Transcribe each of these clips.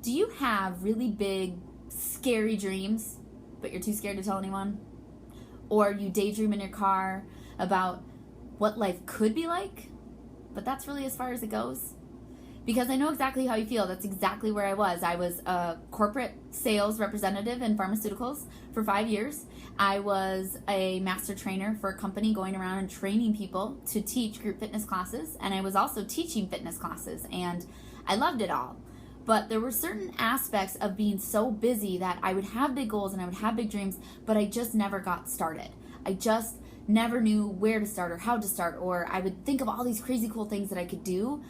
Do you have really big, scary dreams, but you're too scared to tell anyone? Or you daydream in your car about what life could be like, but that's really as far as it goes? Because I know exactly how you feel. That's exactly where I was. I was a corporate sales representative in pharmaceuticals for 5 years. I was a master trainer for a company going around and training people to teach group fitness classes. And I was also teaching fitness classes. And I loved it all. But there were certain aspects of being so busy that I would have big goals and I would have big dreams, but I just never got started. I just never knew where to start or how to start, or I would think of all these crazy cool things that I could do,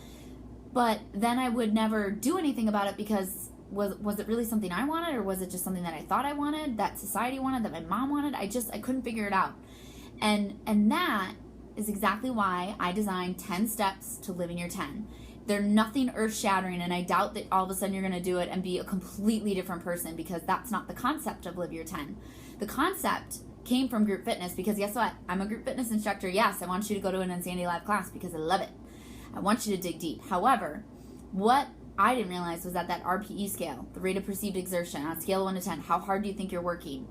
but then I would never do anything about it because was it really something I wanted, or was it just something that I thought I wanted, that society wanted, that my mom wanted? I couldn't figure it out. And that is exactly why I designed 10 steps to living your 10. They're nothing earth-shattering, and I doubt that all of a sudden you're going to do it and be a completely different person, because that's not the concept of Live Your 10. The concept came from group fitness, because guess what? I'm a group fitness instructor. Yes, I want you to go to an Insanity Live class because I love it. I want you to dig deep. However, what I didn't realize was that RPE scale, the rate of perceived exertion, on a scale of 1 to 10, how hard do you think you're working?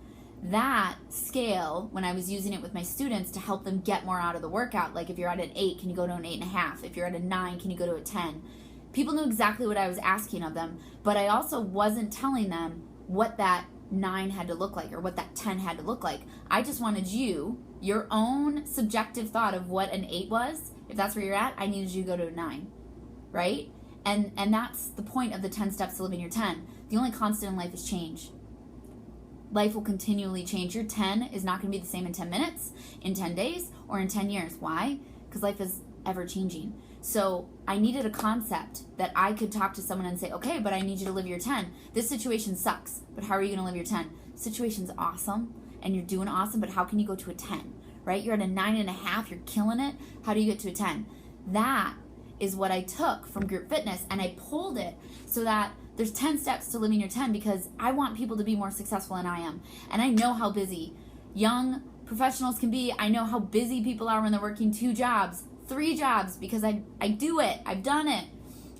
That scale, when I was using it with my students to help them get more out of the workout, like if you're at an 8, can you go to an 8.5? If you're at a 9, can you go to a 10? People knew exactly what I was asking of them, but I also wasn't telling them what that 9 had to look like or what that 10 had to look like. I just wanted your own subjective thought of what an 8 was. If that's where you're at, I needed you to go to a 9, right? And that's the point of the 10 steps to living your 10. The only constant in life is change. Life will continually change. Your 10 is not going to be the same in 10 minutes, in 10 days, or in 10 years. Why? Because life is ever changing. So I needed a concept that I could talk to someone and say, okay, but I need you to live your 10. This situation sucks, but how are you going to live your 10? Situation's awesome, and you're doing awesome, but how can you go to a 10, right? You're at a 9.5, you're killing it. How do you get to a 10? That is what I took from group fitness, and I pulled it so that there's 10 steps to living your 10, because I want people to be more successful than I am. And I know how busy young professionals can be. I know how busy people are when they're working 2 jobs, 3 jobs, because I do it. I've done it.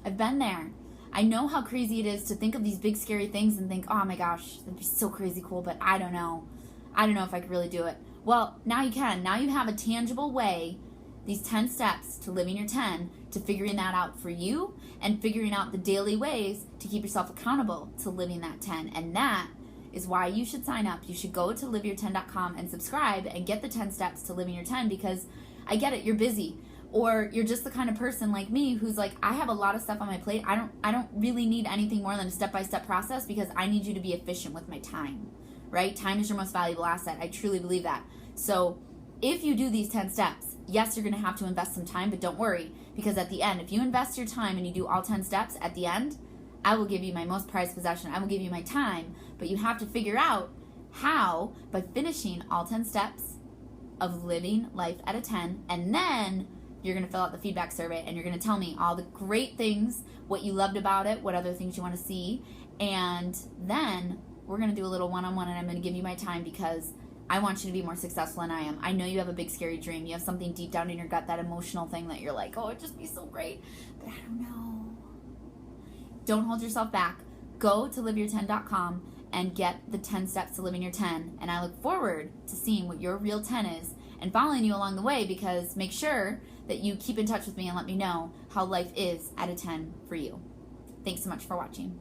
I've been there. I know how crazy it is to think of these big scary things and think, oh my gosh, that'd be so crazy cool, but I don't know. I don't know if I could really do it. Well, now you can. Now you have a tangible way, these 10 steps to living your 10, to figuring that out for you and figuring out the daily ways to keep yourself accountable to living that 10. And that is why you should sign up. You should go to liveyour10.com and subscribe and get the 10 steps to living your 10, because I get it, you're busy. Or you're just the kind of person like me who's like, I have a lot of stuff on my plate. I don't really need anything more than a step-by-step process, because I need you to be efficient with my time, right? Time is your most valuable asset. I truly believe that. So if you do these 10 steps, yes, you're going to have to invest some time, but don't worry, because at the end, if you invest your time and you do all 10 steps, at the end, I will give you my most prized possession. I will give you my time, but you have to figure out how by finishing all 10 steps of living life at a 10, and then you're going to fill out the feedback survey and you're going to tell me all the great things, what you loved about it, what other things you want to see, and then we're going to do a little one-on-one, and I'm going to give you my time, because I want you to be more successful than I am. I know you have a big scary dream. You have something deep down in your gut, that emotional thing that you're like, oh, it'd just be so great, but I don't know. Don't hold yourself back. Go to liveyour10.com and get the 10 steps to living your 10. And I look forward to seeing what your real 10 is and following you along the way, because make sure that you keep in touch with me and let me know how life is at a 10 for you. Thanks so much for watching.